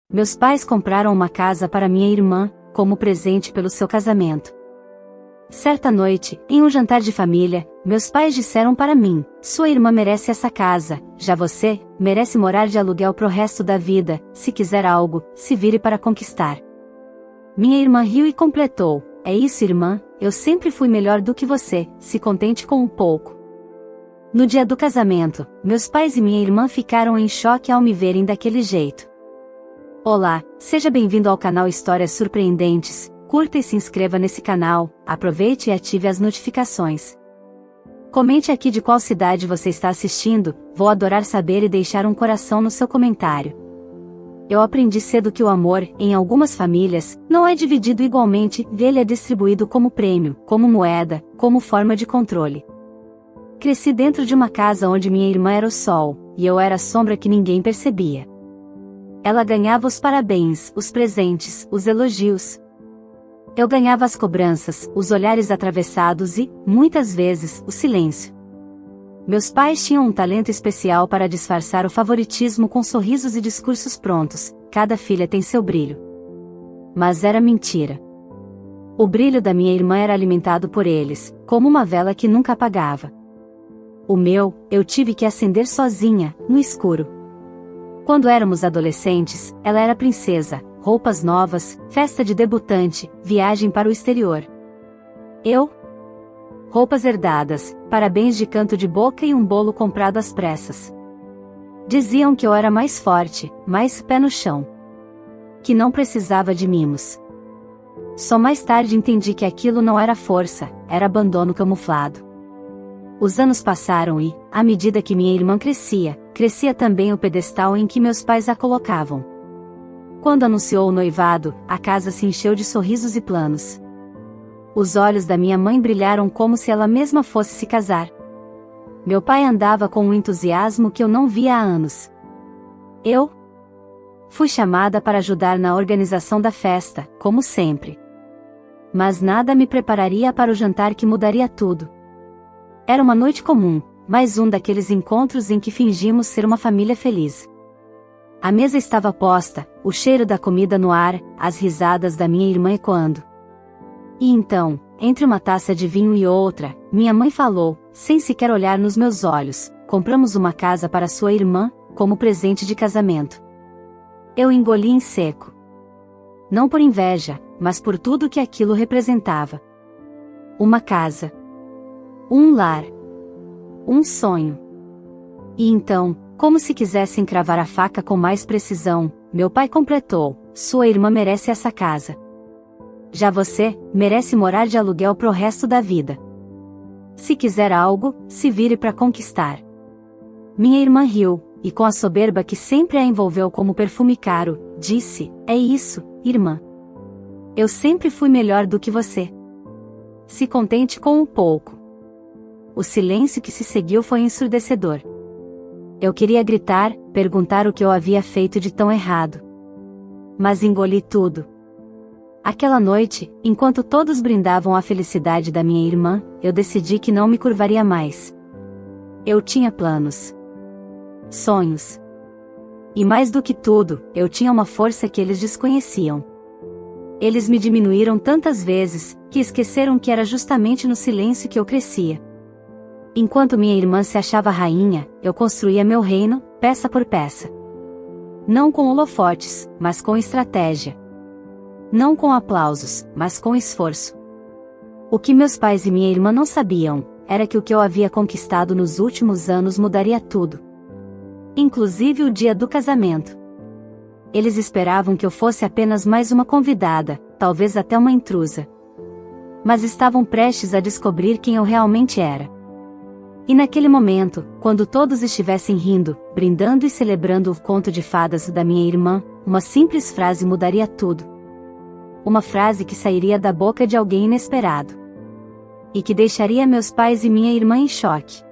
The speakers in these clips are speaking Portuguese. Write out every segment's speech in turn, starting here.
Meus pais compraram uma casa para minha irmã, como presente pelo seu casamento. Certa noite, em um jantar de família, meus pais disseram para mim: sua irmã merece essa casa, já você, merece morar de aluguel pro resto da vida, se quiser algo, se vire para conquistar. Minha irmã riu e completou: é isso, irmã, eu sempre fui melhor do que você, se contente com um pouco. No dia do casamento, meus pais e minha irmã ficaram em choque ao me verem daquele jeito. Olá, seja bem-vindo ao canal Histórias Surpreendentes. Curta e se inscreva nesse canal, aproveite e ative as notificações. Comente aqui de qual cidade você está assistindo, vou adorar saber e deixar um coração no seu comentário. Eu aprendi cedo que o amor, em algumas famílias, não é dividido igualmente, ele é distribuído como prêmio, como moeda, como forma de controle. Cresci dentro de uma casa onde minha irmã era o sol, e eu era a sombra que ninguém percebia. Ela ganhava os parabéns, os presentes, os elogios. Eu ganhava as cobranças, os olhares atravessados e, muitas vezes, o silêncio. Meus pais tinham um talento especial para disfarçar o favoritismo com sorrisos e discursos prontos: cada filha tem seu brilho. Mas era mentira. O brilho da minha irmã era alimentado por eles, como uma vela que nunca apagava. O meu, eu tive que acender sozinha, no escuro. Quando éramos adolescentes, ela era princesa, roupas novas, festa de debutante, viagem para o exterior. Eu? Roupas herdadas, parabéns de canto de boca e um bolo comprado às pressas. Diziam que eu era mais forte, mais pé no chão. Que não precisava de mimos. Só mais tarde entendi que aquilo não era força, era abandono camuflado. Os anos passaram e, à medida que minha irmã crescia, crescia também o pedestal em que meus pais a colocavam. Quando anunciou o noivado, a casa se encheu de sorrisos e planos. Os olhos da minha mãe brilharam como se ela mesma fosse se casar. Meu pai andava com um entusiasmo que eu não via há anos. Eu fui chamada para ajudar na organização da festa, como sempre. Mas nada me prepararia para o jantar que mudaria tudo. Era uma noite comum, mais um daqueles encontros em que fingimos ser uma família feliz. A mesa estava posta, o cheiro da comida no ar, as risadas da minha irmã ecoando. E então, entre uma taça de vinho e outra, minha mãe falou, sem sequer olhar nos meus olhos: compramos uma casa para sua irmã, como presente de casamento. Eu engoli em seco. Não por inveja, mas por tudo que aquilo representava. Uma casa. Um lar. Um sonho. E então, como se quisesse encravar a faca com mais precisão, meu pai completou: sua irmã merece essa casa. Já você, merece morar de aluguel pro resto da vida. Se quiser algo, se vire para conquistar. Minha irmã riu, e com a soberba que sempre a envolveu como perfume caro, disse: é isso, irmã. Eu sempre fui melhor do que você. Se contente com um pouco. O silêncio que se seguiu foi ensurdecedor. Eu queria gritar, perguntar o que eu havia feito de tão errado. Mas engoli tudo. Aquela noite, enquanto todos brindavam a felicidade da minha irmã, eu decidi que não me curvaria mais. Eu tinha planos. Sonhos. E mais do que tudo, eu tinha uma força que eles desconheciam. Eles me diminuíram tantas vezes, que esqueceram que era justamente no silêncio que eu crescia. Enquanto minha irmã se achava rainha, eu construía meu reino, peça por peça. Não com holofotes, mas com estratégia. Não com aplausos, mas com esforço. O que meus pais e minha irmã não sabiam, era que o que eu havia conquistado nos últimos anos mudaria tudo. Inclusive o dia do casamento. Eles esperavam que eu fosse apenas mais uma convidada, talvez até uma intrusa. Mas estavam prestes a descobrir quem eu realmente era. E naquele momento, quando todos estivessem rindo, brindando e celebrando o conto de fadas da minha irmã, uma simples frase mudaria tudo. Uma frase que sairia da boca de alguém inesperado. E que deixaria meus pais e minha irmã em choque.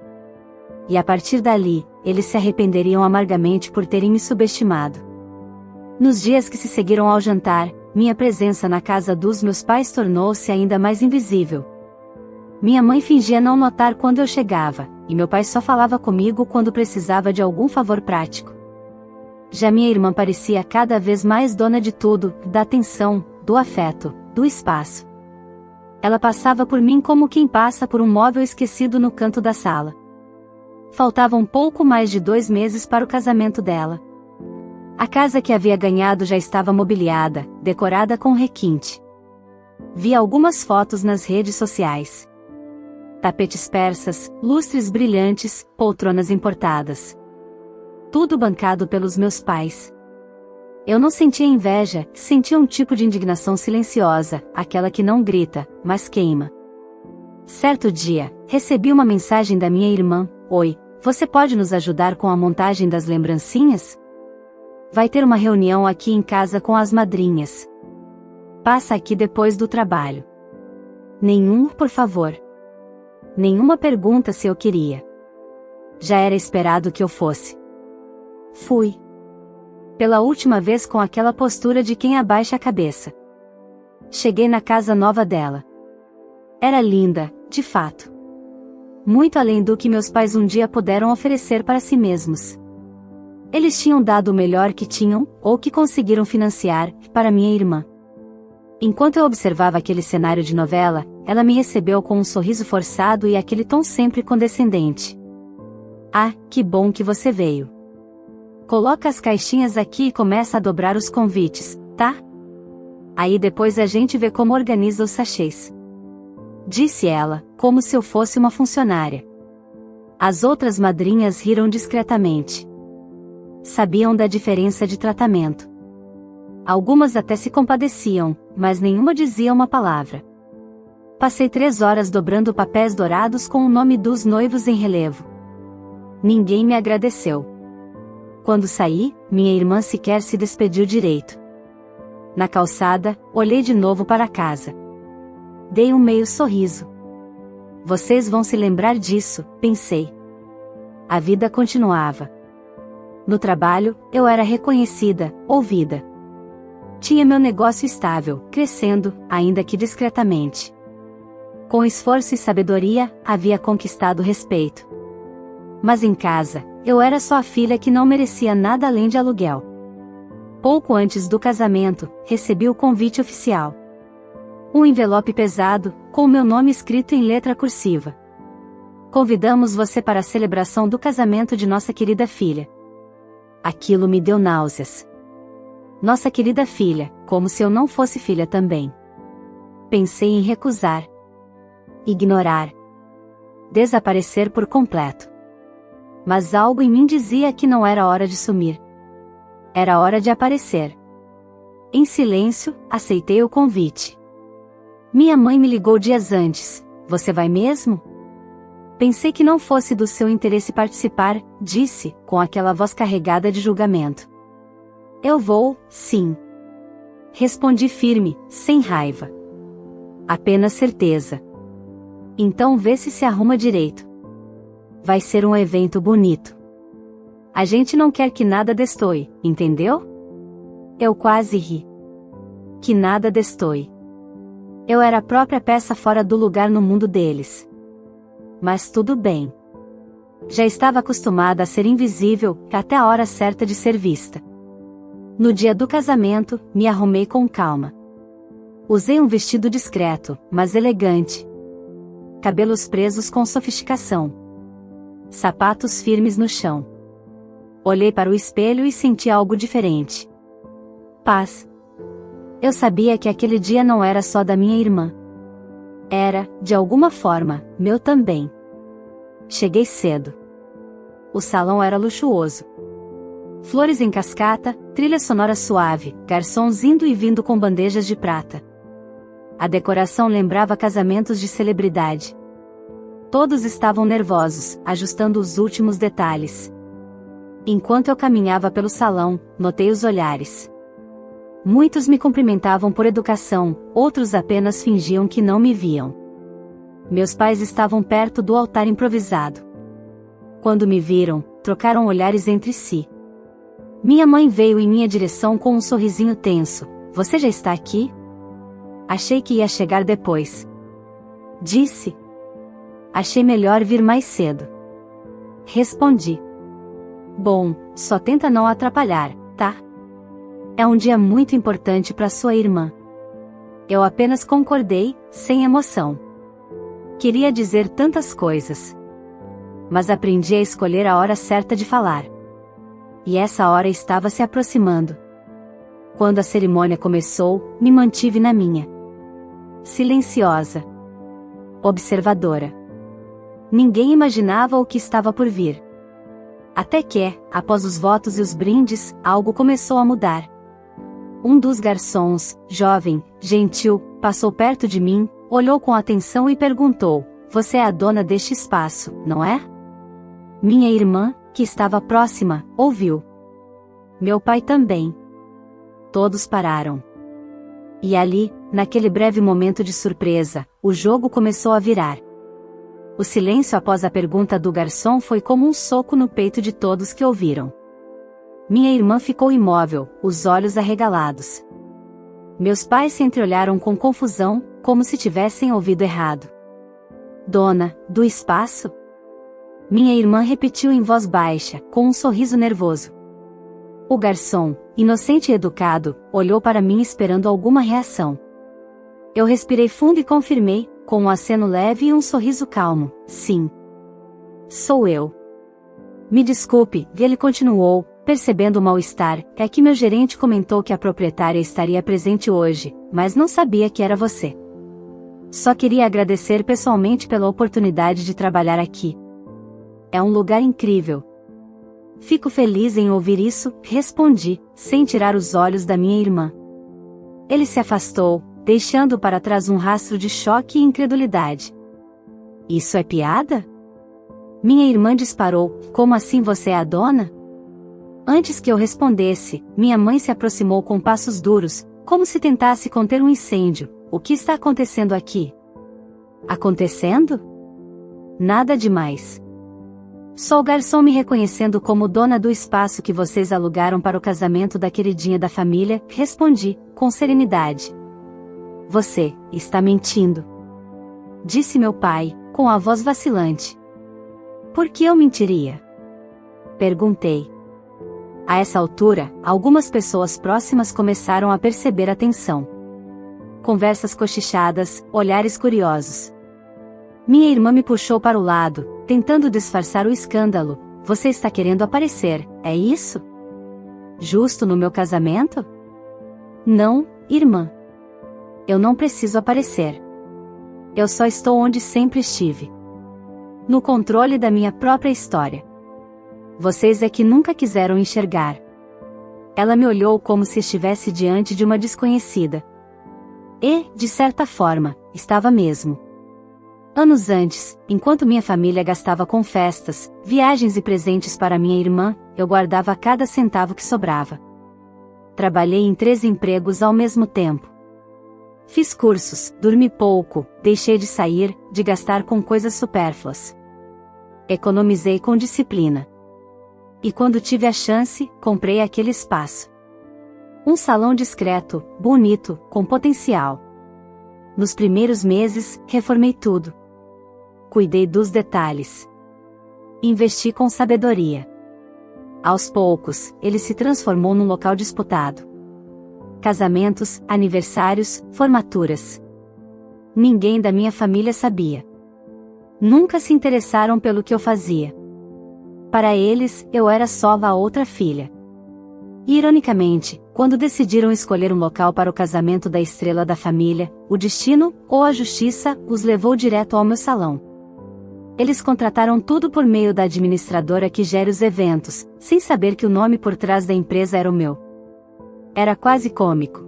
E a partir dali, eles se arrependeriam amargamente por terem me subestimado. Nos dias que se seguiram ao jantar, minha presença na casa dos meus pais tornou-se ainda mais invisível. Minha mãe fingia não notar quando eu chegava, e meu pai só falava comigo quando precisava de algum favor prático. Já minha irmã parecia cada vez mais dona de tudo, da atenção, do afeto, do espaço. Ela passava por mim como quem passa por um móvel esquecido no canto da sala. Faltavam pouco mais de 2 meses para o casamento dela. A casa que havia ganhado já estava mobiliada, decorada com requinte. Vi algumas fotos nas redes sociais. Tapetes persas, lustres brilhantes, poltronas importadas. Tudo bancado pelos meus pais. Eu não sentia inveja, sentia um tipo de indignação silenciosa, aquela que não grita, mas queima. Certo dia, recebi uma mensagem da minha irmã: "Oi, você pode nos ajudar com a montagem das lembrancinhas? Vai ter uma reunião aqui em casa com as madrinhas. Passa aqui depois do trabalho." Nenhum, por favor. Nenhuma pergunta se eu queria. Já era esperado que eu fosse. Fui. Pela última vez com aquela postura de quem abaixa a cabeça. Cheguei na casa nova dela. Era linda, de fato. Muito além do que meus pais um dia puderam oferecer para si mesmos. Eles tinham dado o melhor que tinham, ou que conseguiram financiar, para minha irmã. Enquanto eu observava aquele cenário de novela, ela me recebeu com um sorriso forçado e aquele tom sempre condescendente. "Ah, que bom que você veio. Coloca as caixinhas aqui e começa a dobrar os convites, tá? Aí depois a gente vê como organiza os sachês." Disse ela, como se eu fosse uma funcionária. As outras madrinhas riram discretamente. Sabiam da diferença de tratamento. Algumas até se compadeciam, mas nenhuma dizia uma palavra. Passei 3 horas dobrando papéis dourados com o nome dos noivos em relevo. Ninguém me agradeceu. Quando saí, minha irmã sequer se despediu direito. Na calçada, olhei de novo para casa. Dei um meio sorriso. Vocês vão se lembrar disso, pensei. A vida continuava. No trabalho, eu era reconhecida, ouvida. Tinha meu negócio estável, crescendo, ainda que discretamente. Com esforço e sabedoria, havia conquistado respeito. Mas em casa, eu era só a filha que não merecia nada além de aluguel. Pouco antes do casamento, recebi o convite oficial. Um envelope pesado, com meu nome escrito em letra cursiva. "Convidamos você para a celebração do casamento de nossa querida filha." Aquilo me deu náuseas. Nossa querida filha, como se eu não fosse filha também. Pensei em recusar. Ignorar. Desaparecer por completo. Mas algo em mim dizia que não era hora de sumir. Era hora de aparecer. Em silêncio, aceitei o convite. Minha mãe me ligou dias antes: "Você vai mesmo?" Pensei que não fosse do seu interesse participar, disse, com aquela voz carregada de julgamento. "Eu vou, sim." Respondi firme, sem raiva. Apenas certeza. "Então vê se arruma direito. Vai ser um evento bonito. A gente não quer que nada destoie, entendeu?" Eu quase ri. Que nada destoie. Eu era a própria peça fora do lugar no mundo deles. Mas tudo bem. Já estava acostumada a ser invisível, até a hora certa de ser vista. No dia do casamento, me arrumei com calma. Usei um vestido discreto, mas elegante. Cabelos presos com sofisticação. Sapatos firmes no chão. Olhei para o espelho e senti algo diferente. Paz. Eu sabia que aquele dia não era só da minha irmã. Era, de alguma forma, meu também. Cheguei cedo. O salão era luxuoso. Flores em cascata, trilha sonora suave, garçons indo e vindo com bandejas de prata. A decoração lembrava casamentos de celebridade. Todos estavam nervosos, ajustando os últimos detalhes. Enquanto eu caminhava pelo salão, notei os olhares. Muitos me cumprimentavam por educação, outros apenas fingiam que não me viam. Meus pais estavam perto do altar improvisado. Quando me viram, trocaram olhares entre si. Minha mãe veio em minha direção com um sorrisinho tenso. "Você já está aqui?" "Achei que ia chegar depois." Disse. "Achei melhor vir mais cedo." Respondi. "Bom, só tenta não atrapalhar, tá? É um dia muito importante para sua irmã. Eu apenas concordei, sem emoção. Queria dizer tantas coisas. Mas aprendi a escolher a hora certa de falar. E essa hora estava se aproximando. Quando a cerimônia começou, me mantive na minha. Silenciosa. Observadora. Ninguém imaginava o que estava por vir. Até que, após os votos e os brindes, algo começou a mudar. Um dos garçons, jovem, gentil, passou perto de mim, olhou com atenção e perguntou: "Você é a dona deste espaço, não é?" Minha irmã, que estava próxima, ouviu. Meu pai também. Todos pararam. E ali, naquele breve momento de surpresa, o jogo começou a virar. O silêncio após a pergunta do garçom foi como um soco no peito de todos que ouviram. Minha irmã ficou imóvel, os olhos arregalados. Meus pais se entreolharam com confusão, como se tivessem ouvido errado. "Dona, do espaço?" Minha irmã repetiu em voz baixa, com um sorriso nervoso. O garçom, inocente e educado, olhou para mim esperando alguma reação. Eu respirei fundo e confirmei, com um aceno leve e um sorriso calmo: "Sim. Sou eu." "Me desculpe", ele continuou, percebendo o mal-estar, "é que meu gerente comentou que a proprietária estaria presente hoje, mas não sabia que era você. Só queria agradecer pessoalmente pela oportunidade de trabalhar aqui. É um lugar incrível." "Fico feliz em ouvir isso", respondi, sem tirar os olhos da minha irmã. Ele se afastou, deixando para trás um rastro de choque e incredulidade. "Isso é piada?" Minha irmã disparou: "Como assim você é a dona?" Antes que eu respondesse, minha mãe se aproximou com passos duros, como se tentasse conter um incêndio. "O que está acontecendo aqui?" "Acontecendo? Nada demais. Só o garçom me reconhecendo como dona do espaço que vocês alugaram para o casamento da queridinha da família", respondi, com serenidade. "Você está mentindo", disse meu pai, com a voz vacilante. "Por que eu mentiria?" perguntei. A essa altura, algumas pessoas próximas começaram a perceber a tensão. Conversas cochichadas, olhares curiosos. Minha irmã me puxou para o lado, tentando disfarçar o escândalo. "Você está querendo aparecer, é isso? Justo no meu casamento?" "Não, irmã. Eu não preciso aparecer. Eu só estou onde sempre estive. No controle da minha própria história. Vocês é que nunca quiseram enxergar." Ela me olhou como se estivesse diante de uma desconhecida. E, de certa forma, estava mesmo. Anos antes, enquanto minha família gastava com festas, viagens e presentes para minha irmã, eu guardava cada centavo que sobrava. Trabalhei em 3 empregos ao mesmo tempo. Fiz cursos, dormi pouco, deixei de sair, de gastar com coisas supérfluas. Economizei com disciplina. E quando tive a chance, comprei aquele espaço. Um salão discreto, bonito, com potencial. Nos primeiros meses, reformei tudo. Cuidei dos detalhes. Investi com sabedoria. Aos poucos, ele se transformou num local disputado. Casamentos, aniversários, formaturas. Ninguém da minha família sabia. Nunca se interessaram pelo que eu fazia. Para eles, eu era só a outra filha. E, ironicamente, quando decidiram escolher um local para o casamento da estrela da família, o destino, ou a justiça, os levou direto ao meu salão. Eles contrataram tudo por meio da administradora que gera os eventos, sem saber que o nome por trás da empresa era o meu. Era quase cômico.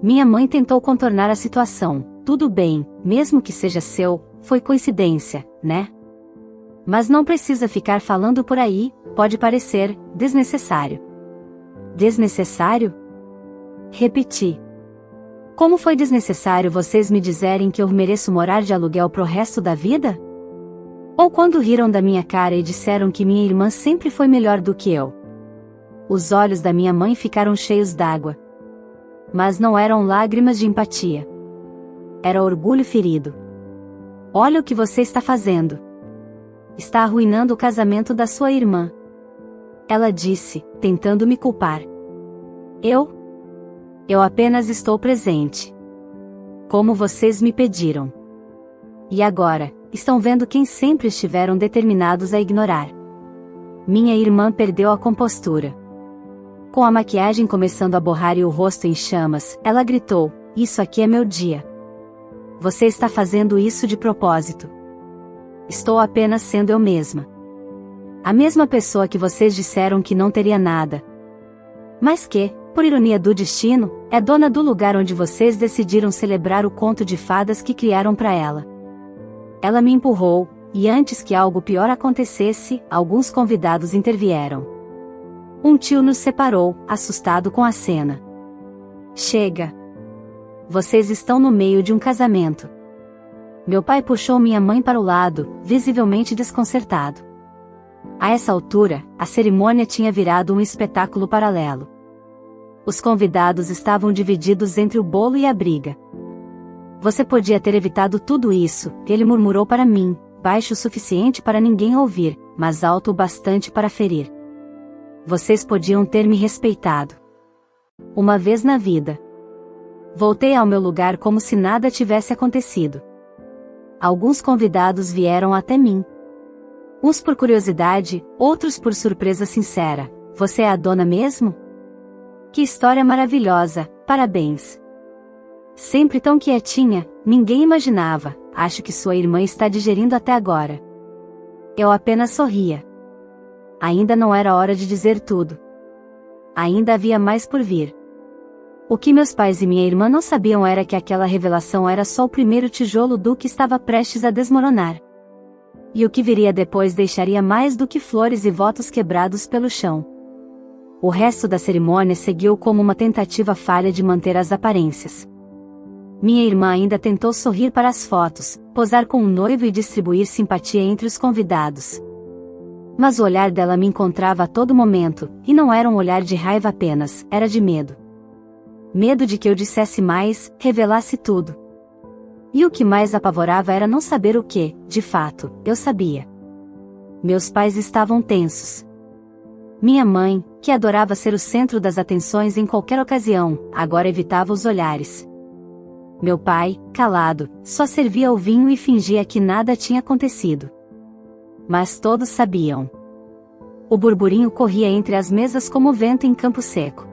Minha mãe tentou contornar a situação. "Tudo bem, mesmo que seja seu, foi coincidência, né? Mas não precisa ficar falando por aí, pode parecer desnecessário." "Desnecessário?" repeti. "Como foi desnecessário vocês me dizerem que eu mereço morar de aluguel pro resto da vida? Ou quando riram da minha cara e disseram que minha irmã sempre foi melhor do que eu?" Os olhos da minha mãe ficaram cheios d'água. Mas não eram lágrimas de empatia. Era orgulho ferido. "Olha o que você está fazendo. Está arruinando o casamento da sua irmã." Ela disse, tentando me culpar. Eu apenas estou presente. Como vocês me pediram. E agora, estão vendo quem sempre estiveram determinados a ignorar. Minha irmã perdeu a compostura. Com a maquiagem começando a borrar e o rosto em chamas, ela gritou, isso aqui é meu dia. Você está fazendo isso de propósito. Estou apenas sendo eu mesma. A mesma pessoa que vocês disseram que não teria nada. Mas que, por ironia do destino, é dona do lugar onde vocês decidiram celebrar o conto de fadas que criaram para ela. Ela me empurrou, e antes que algo pior acontecesse, alguns convidados intervieram. Um tio nos separou, assustado com a cena. Chega! Vocês estão no meio de um casamento. Meu pai puxou minha mãe para o lado, visivelmente desconcertado. A essa altura, a cerimônia tinha virado um espetáculo paralelo. Os convidados estavam divididos entre o bolo e a briga. Você podia ter evitado tudo isso, ele murmurou para mim, baixo o suficiente para ninguém ouvir, mas alto o bastante para ferir. Vocês podiam ter me respeitado. Uma vez na vida. Voltei ao meu lugar como se nada tivesse acontecido. Alguns convidados vieram até mim. Uns por curiosidade, outros por surpresa sincera. Você é a dona mesmo? Que história maravilhosa, parabéns. Sempre tão quietinha, ninguém imaginava, acho que sua irmã está digerindo até agora. Eu apenas sorria. Ainda não era hora de dizer tudo. Ainda havia mais por vir. O que meus pais e minha irmã não sabiam era que aquela revelação era só o primeiro tijolo do que estava prestes a desmoronar. E o que viria depois deixaria mais do que flores e votos quebrados pelo chão. O resto da cerimônia seguiu como uma tentativa falha de manter as aparências. Minha irmã ainda tentou sorrir para as fotos, posar com o noivo e distribuir simpatia entre os convidados. Mas o olhar dela me encontrava a todo momento, e não era um olhar de raiva apenas, era de medo. Medo de que eu dissesse mais, revelasse tudo. E o que mais apavorava era não saber o que, de fato, eu sabia. Meus pais estavam tensos. Minha mãe, que adorava ser o centro das atenções em qualquer ocasião, agora evitava os olhares. Meu pai, calado, só servia o vinho e fingia que nada tinha acontecido. Mas todos sabiam. O burburinho corria entre as mesas como vento em campo seco.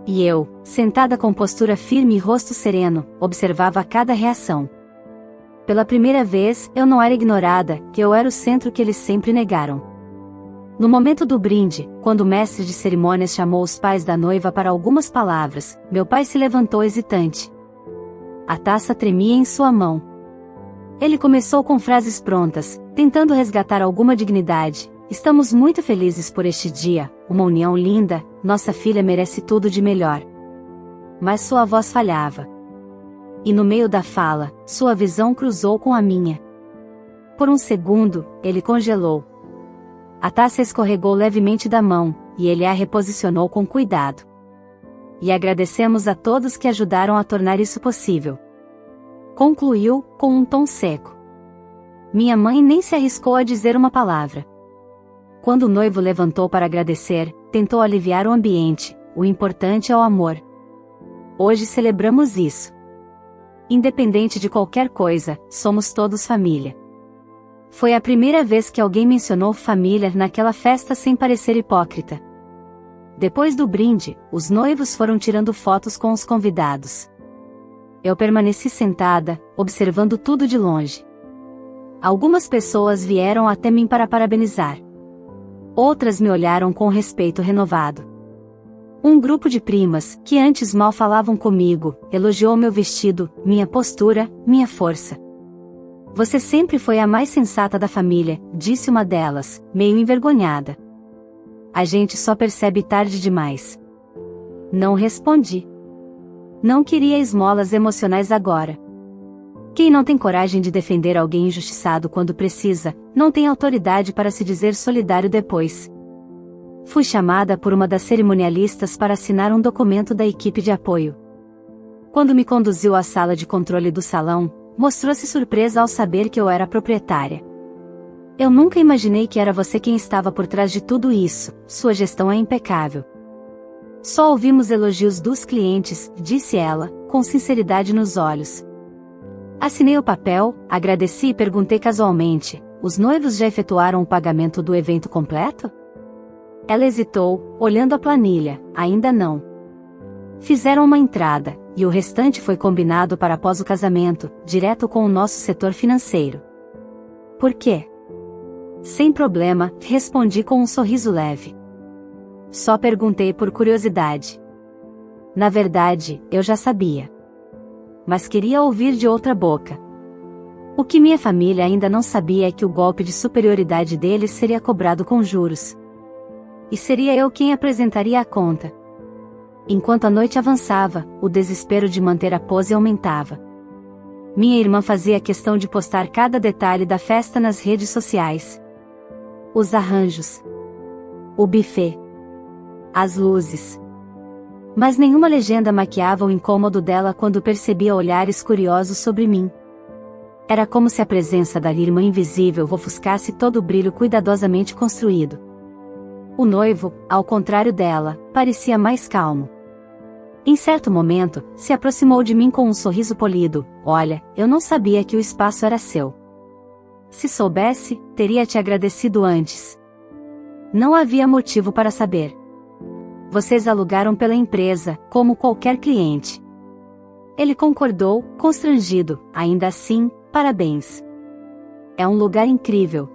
E eu, sentada com postura firme e rosto sereno, observava cada reação. Pela primeira vez, eu não era ignorada, que eu era o centro que eles sempre negaram. No momento do brinde, quando o mestre de cerimônias chamou os pais da noiva para algumas palavras, meu pai se levantou hesitante. A taça tremia em sua mão. Ele começou com frases prontas, tentando resgatar alguma dignidade. Estamos muito felizes por este dia, uma união linda, nossa filha merece tudo de melhor. Mas sua voz falhava. E no meio da fala, sua visão cruzou com a minha. Por um segundo, ele congelou. A taça escorregou levemente da mão, e ele a reposicionou com cuidado. E agradecemos a todos que ajudaram a tornar isso possível. Concluiu, com um tom seco. Minha mãe nem se arriscou a dizer uma palavra. Quando o noivo levantou para agradecer, tentou aliviar o ambiente, o importante é o amor. Hoje celebramos isso. Independente de qualquer coisa, somos todos família. Foi a primeira vez que alguém mencionou família naquela festa sem parecer hipócrita. Depois do brinde, os noivos foram tirando fotos com os convidados. Eu permaneci sentada, observando tudo de longe. Algumas pessoas vieram até mim para parabenizar. Outras me olharam com respeito renovado. Um grupo de primas, que antes mal falavam comigo, elogiou meu vestido, minha postura, minha força. Você sempre foi a mais sensata da família, disse uma delas, meio envergonhada. A gente só percebe tarde demais. Não respondi. Não queria esmolas emocionais agora. Quem não tem coragem de defender alguém injustiçado quando precisa, não tem autoridade para se dizer solidário depois. Fui chamada por uma das cerimonialistas para assinar um documento da equipe de apoio. Quando me conduziu à sala de controle do salão, mostrou-se surpresa ao saber que eu era a proprietária. Eu nunca imaginei que era você quem estava por trás de tudo isso, sua gestão é impecável. Só ouvimos elogios dos clientes, disse ela, com sinceridade nos olhos. Assinei o papel, agradeci e perguntei casualmente, os noivos já efetuaram o pagamento do evento completo? Ela hesitou, olhando a planilha, ainda não. Fizeram uma entrada, e o restante foi combinado para após o casamento, direto com o nosso setor financeiro. Por quê? Sem problema, respondi com um sorriso leve. Só perguntei por curiosidade. Na verdade, eu já sabia. Mas queria ouvir de outra boca. O que minha família ainda não sabia é que o golpe de superioridade deles seria cobrado com juros. E seria eu quem apresentaria a conta. Enquanto a noite avançava, o desespero de manter a pose aumentava. Minha irmã fazia questão de postar cada detalhe da festa nas redes sociais. Os arranjos. O buffet. As luzes. Mas nenhuma legenda maquiava o incômodo dela quando percebia olhares curiosos sobre mim. Era como se a presença da irmã invisível ofuscasse todo o brilho cuidadosamente construído. O noivo, ao contrário dela, parecia mais calmo. Em certo momento, se aproximou de mim com um sorriso polido. Olha, eu não sabia que o espaço era seu. Se soubesse, teria te agradecido antes. Não havia motivo para saber. Vocês alugaram pela empresa, como qualquer cliente. Ele concordou, constrangido, ainda assim, parabéns. É um lugar incrível.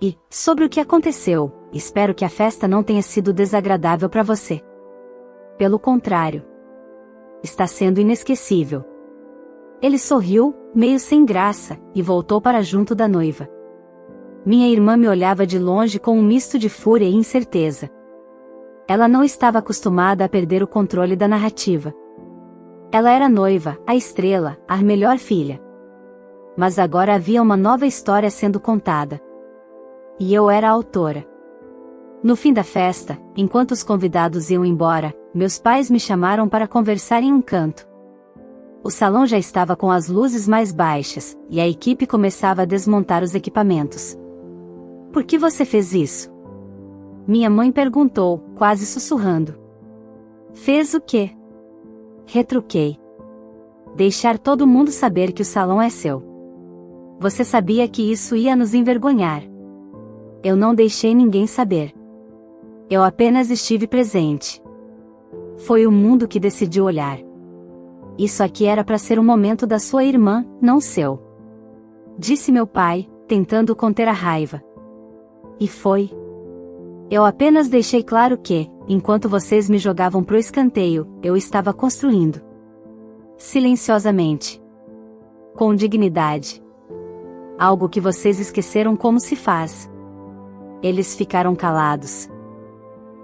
E, sobre o que aconteceu, espero que a festa não tenha sido desagradável para você. Pelo contrário. Está sendo inesquecível. Ele sorriu, meio sem graça, e voltou para junto da noiva. Minha irmã me olhava de longe com um misto de fúria e incerteza. Ela não estava acostumada a perder o controle da narrativa. Ela era noiva, a estrela, a melhor filha. Mas agora havia uma nova história sendo contada. E eu era a autora. No fim da festa, enquanto os convidados iam embora, meus pais me chamaram para conversar em um canto. O salão já estava com as luzes mais baixas, e a equipe começava a desmontar os equipamentos. Por que você fez isso? Minha mãe perguntou, quase sussurrando. Fez o quê? Retruquei. Deixar todo mundo saber que o salão é seu. Você sabia que isso ia nos envergonhar. Eu não deixei ninguém saber. Eu apenas estive presente. Foi o mundo que decidiu olhar. Isso aqui era para ser um momento da sua irmã, não seu. Disse meu pai, tentando conter a raiva. E foi. Eu apenas deixei claro que, enquanto vocês me jogavam pro escanteio, eu estava construindo. Silenciosamente. Com dignidade. Algo que vocês esqueceram como se faz. Eles ficaram calados.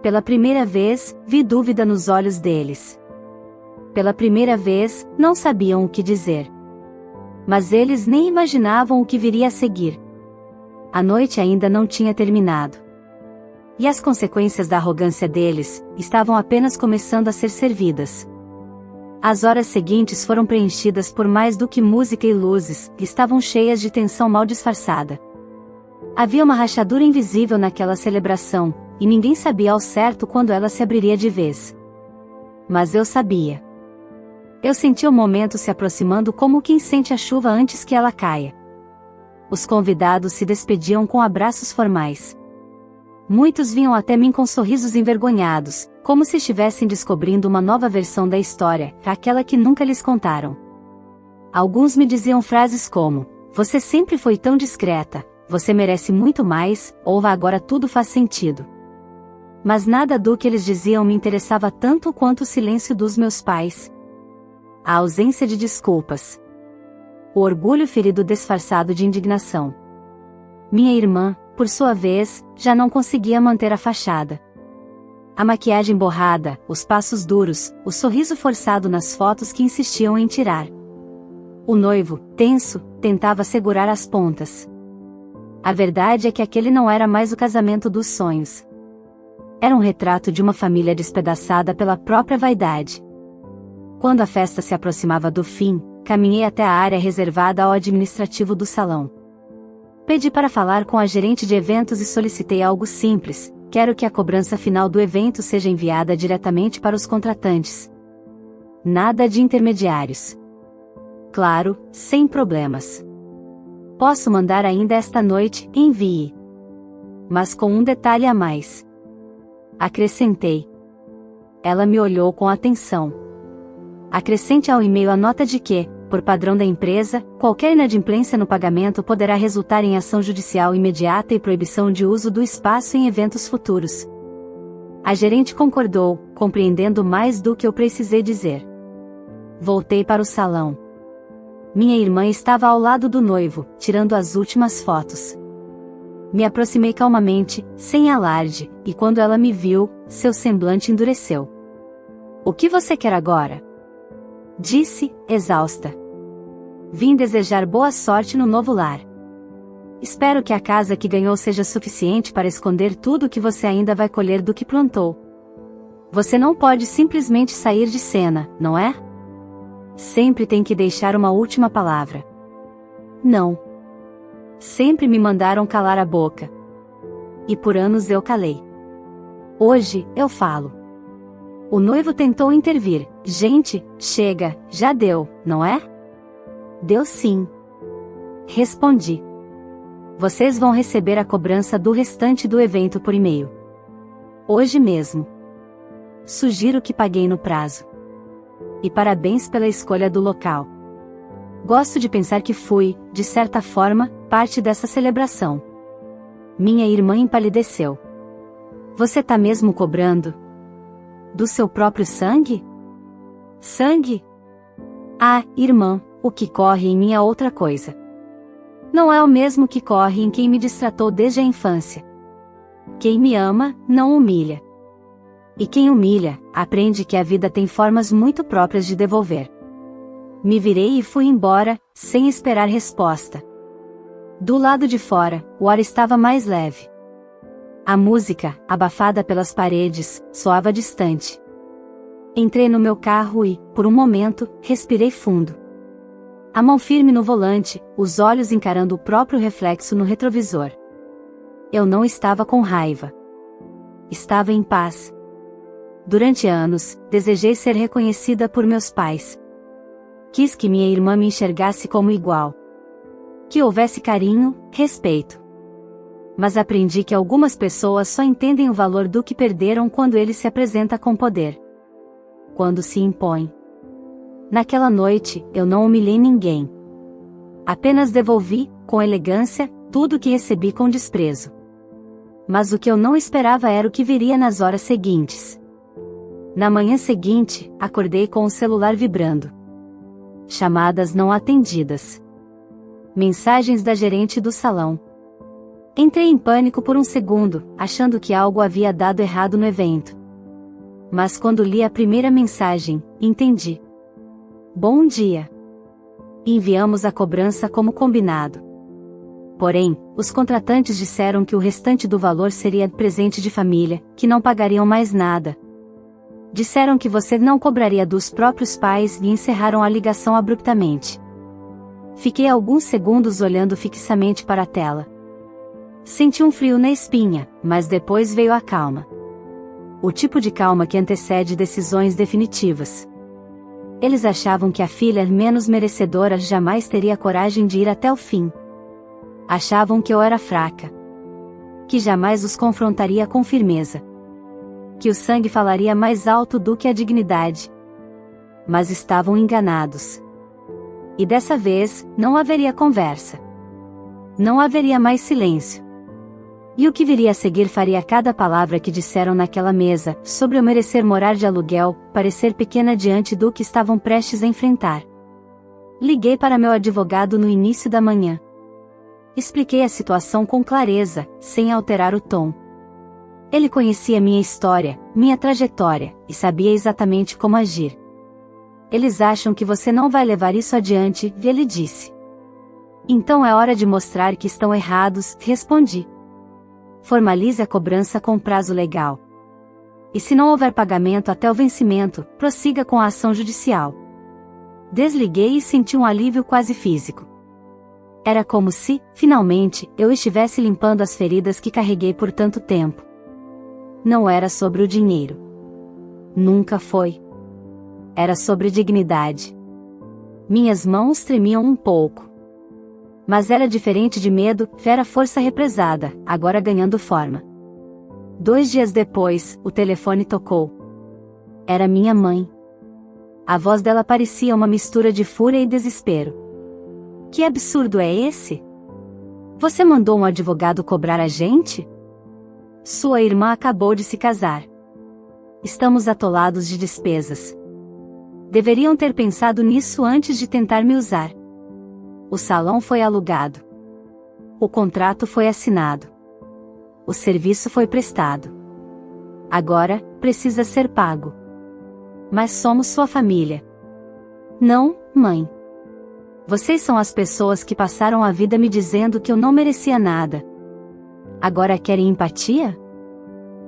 Pela primeira vez, vi dúvida nos olhos deles. Pela primeira vez, não sabiam o que dizer. Mas eles nem imaginavam o que viria a seguir. A noite ainda não tinha terminado. E as consequências da arrogância deles, estavam apenas começando a ser servidas. As horas seguintes foram preenchidas por mais do que música e luzes, que estavam cheias de tensão mal disfarçada. Havia uma rachadura invisível naquela celebração, e ninguém sabia ao certo quando ela se abriria de vez. Mas eu sabia. Eu senti o momento se aproximando como quem sente a chuva antes que ela caia. Os convidados se despediam com abraços formais. Muitos vinham até mim com sorrisos envergonhados, como se estivessem descobrindo uma nova versão da história, aquela que nunca lhes contaram. Alguns me diziam frases como, você sempre foi tão discreta, você merece muito mais, ou agora tudo faz sentido. Mas nada do que eles diziam me interessava tanto quanto o silêncio dos meus pais. A ausência de desculpas. O orgulho ferido disfarçado de indignação. Minha irmã, por sua vez, já não conseguia manter a fachada. A maquiagem borrada, os passos duros, o sorriso forçado nas fotos que insistiam em tirar. O noivo, tenso, tentava segurar as pontas. A verdade é que aquele não era mais o casamento dos sonhos. Era um retrato de uma família despedaçada pela própria vaidade. Quando a festa se aproximava do fim, caminhei até a área reservada ao administrativo do salão. Pedi para falar com a gerente de eventos e solicitei algo simples: quero que a cobrança final do evento seja enviada diretamente para os contratantes. Nada de intermediários. Claro, sem problemas. Posso mandar ainda esta noite, envie. Mas com um detalhe a mais. Acrescentei. Ela me olhou com atenção. Acrescente ao e-mail a nota de que, por padrão da empresa, qualquer inadimplência no pagamento poderá resultar em ação judicial imediata e proibição de uso do espaço em eventos futuros. A gerente concordou, compreendendo mais do que eu precisei dizer. Voltei para o salão. Minha irmã estava ao lado do noivo, tirando as últimas fotos. Me aproximei calmamente, sem alarde, e quando ela me viu, seu semblante endureceu. O que você quer agora? Disse, exausta. Vim desejar boa sorte no novo lar. Espero que a casa que ganhou seja suficiente para esconder tudo o que você ainda vai colher do que plantou. Você não pode simplesmente sair de cena, não é? Sempre tem que deixar uma última palavra. Não. Sempre me mandaram calar a boca. E por anos eu calei. Hoje, eu falo. O noivo tentou intervir. Gente, chega, já deu, não é? Deu sim. Respondi. Vocês vão receber a cobrança do restante do evento por e-mail. Hoje mesmo. Sugiro que paguei no prazo. E parabéns pela escolha do local. Gosto de pensar que fui, de certa forma, parte dessa celebração. Minha irmã empalideceu. Você tá mesmo cobrando? Do seu próprio sangue? Sangue? Ah, irmã, o que corre em mim é outra coisa. Não é o mesmo que corre em quem me destratou desde a infância. Quem me ama, não humilha. E quem humilha, aprende que a vida tem formas muito próprias de devolver. Me virei e fui embora, sem esperar resposta. Do lado de fora, o ar estava mais leve. A música, abafada pelas paredes, soava distante. Entrei no meu carro e, por um momento, respirei fundo. A mão firme no volante, os olhos encarando o próprio reflexo no retrovisor. Eu não estava com raiva. Estava em paz. Durante anos, desejei ser reconhecida por meus pais. Quis que minha irmã me enxergasse como igual. Que houvesse carinho, respeito. Mas aprendi que algumas pessoas só entendem o valor do que perderam quando ele se apresenta com poder. Quando se impõe. Naquela noite, eu não humilhei ninguém. Apenas devolvi, com elegância, tudo o que recebi com desprezo. Mas o que eu não esperava era o que viria nas horas seguintes. Na manhã seguinte, acordei com o celular vibrando. Chamadas não atendidas. Mensagens da gerente do salão. Entrei em pânico por um segundo, achando que algo havia dado errado no evento. Mas quando li a primeira mensagem, entendi. Bom dia. Enviamos a cobrança como combinado. Porém, os contratantes disseram que o restante do valor seria presente de família, que não pagariam mais nada. Disseram que você não cobraria dos próprios pais e encerraram a ligação abruptamente. Fiquei alguns segundos olhando fixamente para a tela. Senti um frio na espinha, mas depois veio a calma. O tipo de calma que antecede decisões definitivas. Eles achavam que a filha menos merecedora jamais teria coragem de ir até o fim. Achavam que eu era fraca. Que jamais os confrontaria com firmeza. Que o sangue falaria mais alto do que a dignidade. Mas estavam enganados. E dessa vez, não haveria conversa. Não haveria mais silêncio. E o que viria a seguir faria cada palavra que disseram naquela mesa, sobre eu merecer morar de aluguel, parecer pequena diante do que estavam prestes a enfrentar. Liguei para meu advogado no início da manhã. Expliquei a situação com clareza, sem alterar o tom. Ele conhecia minha história, minha trajetória, e sabia exatamente como agir. Eles acham que você não vai levar isso adiante, ele disse. Então é hora de mostrar que estão errados, respondi. Formalize a cobrança com prazo legal. E se não houver pagamento até o vencimento, prossiga com a ação judicial. Desliguei e senti um alívio quase físico. Era como se, finalmente, eu estivesse limpando as feridas que carreguei por tanto tempo. Não era sobre o dinheiro. Nunca foi. Era sobre dignidade. Minhas mãos tremiam um pouco. Mas era diferente de medo, era força represada, agora ganhando forma. 2 dias depois, o telefone tocou. Era minha mãe. A voz dela parecia uma mistura de fúria e desespero. Que absurdo é esse? Você mandou um advogado cobrar a gente? Sua irmã acabou de se casar. Estamos atolados de despesas. Deveriam ter pensado nisso antes de tentar me usar. O salão foi alugado. O contrato foi assinado. O serviço foi prestado. Agora, precisa ser pago. Mas somos sua família. Não, mãe. Vocês são as pessoas que passaram a vida me dizendo que eu não merecia nada. Agora querem empatia?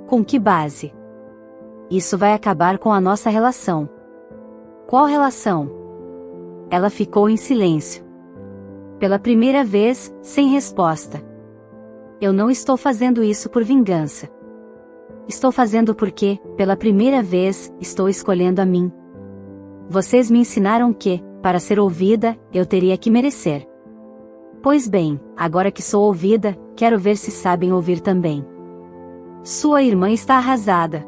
Com que base? Isso vai acabar com a nossa relação. Qual relação? Ela ficou em silêncio. Pela primeira vez, sem resposta. Eu não estou fazendo isso por vingança. Estou fazendo porque, pela primeira vez, estou escolhendo a mim. Vocês me ensinaram que, para ser ouvida, eu teria que merecer. Pois bem, agora que sou ouvida, quero ver se sabem ouvir também. Sua irmã está arrasada.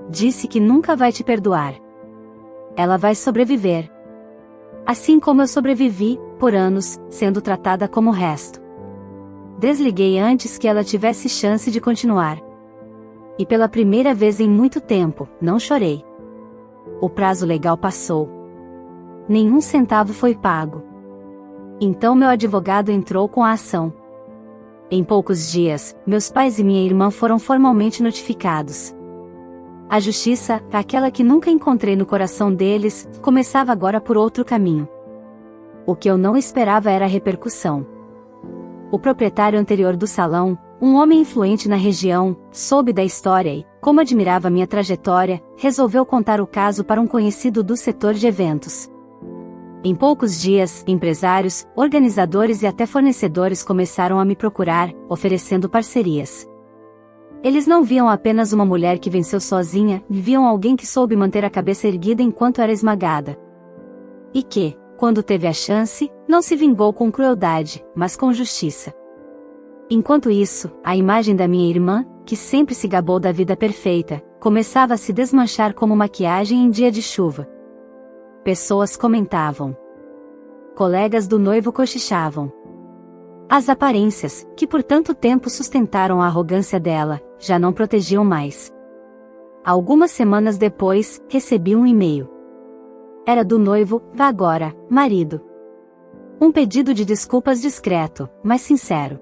Disse que nunca vai te perdoar. Ela vai sobreviver. Assim como eu sobrevivi, por anos, sendo tratada como o resto. Desliguei antes que ela tivesse chance de continuar. E pela primeira vez em muito tempo, não chorei. O prazo legal passou. Nenhum centavo foi pago. Então meu advogado entrou com a ação. Em poucos dias, meus pais e minha irmã foram formalmente notificados. A justiça, aquela que nunca encontrei no coração deles, começava agora por outro caminho. O que eu não esperava era a repercussão. O proprietário anterior do salão, um homem influente na região, soube da história e, como admirava minha trajetória, resolveu contar o caso para um conhecido do setor de eventos. Em poucos dias, empresários, organizadores e até fornecedores começaram a me procurar, oferecendo parcerias. Eles não viam apenas uma mulher que venceu sozinha, viam alguém que soube manter a cabeça erguida enquanto era esmagada. E que, quando teve a chance, não se vingou com crueldade, mas com justiça. Enquanto isso, a imagem da minha irmã, que sempre se gabou da vida perfeita, começava a se desmanchar como maquiagem em dia de chuva. Pessoas comentavam. Colegas do noivo cochichavam. As aparências, que por tanto tempo sustentaram a arrogância dela, já não protegiam mais. Algumas semanas depois, recebi um e-mail. Era do noivo, agora, marido. Um pedido de desculpas discreto, mas sincero.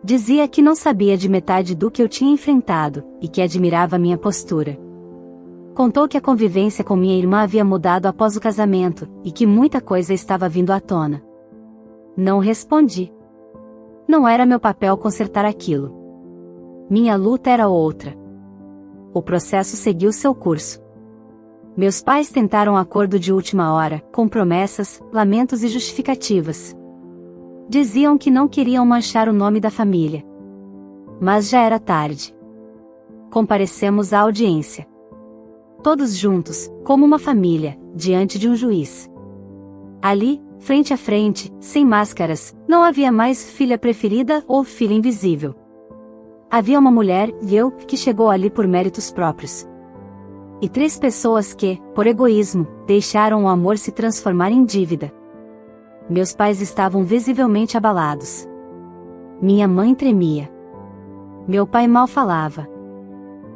Dizia que não sabia de metade do que eu tinha enfrentado, e que admirava minha postura. Contou que a convivência com minha irmã havia mudado após o casamento, e que muita coisa estava vindo à tona. Não respondi. Não era meu papel consertar aquilo. Minha luta era outra. O processo seguiu seu curso. Meus pais tentaram acordo de última hora, com promessas, lamentos e justificativas. Diziam que não queriam manchar o nome da família. Mas já era tarde. Comparecemos à audiência. Todos juntos, como uma família, diante de um juiz. Ali, frente a frente, sem máscaras, não havia mais filha preferida ou filha invisível. Havia uma mulher, e eu, que chegou ali por méritos próprios. E 3 pessoas que, por egoísmo, deixaram o amor se transformar em dívida. Meus pais estavam visivelmente abalados. Minha mãe tremia. Meu pai mal falava.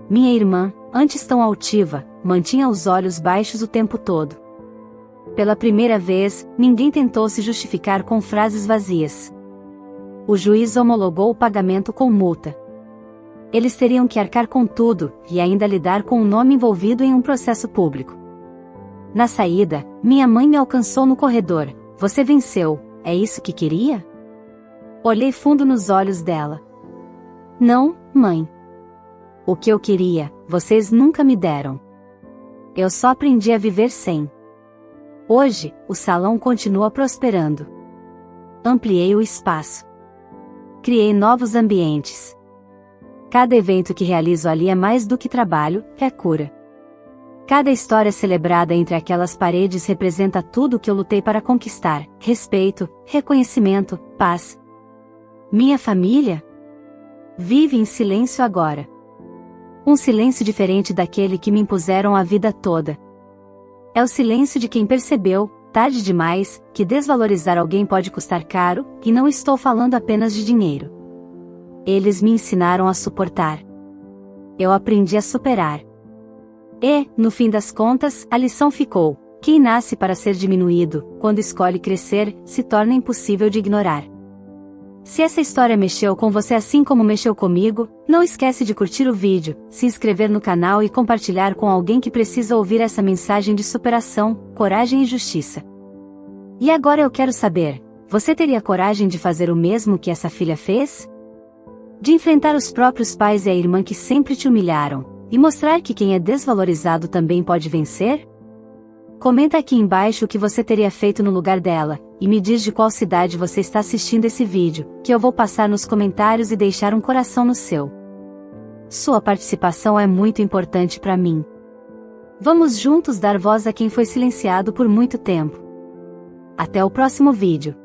Minha irmã, antes tão altiva, mantinha os olhos baixos o tempo todo. Pela primeira vez, ninguém tentou se justificar com frases vazias. O juiz homologou o pagamento com multa. Eles teriam que arcar com tudo, e ainda lidar com o nome envolvido em um processo público. Na saída, minha mãe me alcançou no corredor. Você venceu, é isso que queria? Olhei fundo nos olhos dela. Não, mãe. O que eu queria, vocês nunca me deram. Eu só aprendi a viver sem. Hoje, o salão continua prosperando. ampliei o espaço. Criei novos ambientes. Cada evento que realizo ali é mais do que trabalho, é cura. Cada história celebrada entre aquelas paredes representa tudo que eu lutei para conquistar: respeito, reconhecimento, paz. Minha família vive em silêncio agora. Um silêncio diferente daquele que me impuseram a vida toda. É o silêncio de quem percebeu, tarde demais, que desvalorizar alguém pode custar caro, e não estou falando apenas de dinheiro. Eles me ensinaram a suportar. Eu aprendi a superar. E, no fim das contas, a lição ficou: quem nasce para ser diminuído, quando escolhe crescer, se torna impossível de ignorar. Se essa história mexeu com você assim como mexeu comigo, não esquece de curtir o vídeo, se inscrever no canal e compartilhar com alguém que precisa ouvir essa mensagem de superação, coragem e justiça. E agora eu quero saber, você teria coragem de fazer o mesmo que essa filha fez? De enfrentar os próprios pais e a irmã que sempre te humilharam, e mostrar que quem é desvalorizado também pode vencer? Comenta aqui embaixo o que você teria feito no lugar dela, e me diz de qual cidade você está assistindo esse vídeo, que eu vou passar nos comentários e deixar um coração no seu. Sua participação é muito importante para mim. Vamos juntos dar voz a quem foi silenciado por muito tempo. Até o próximo vídeo.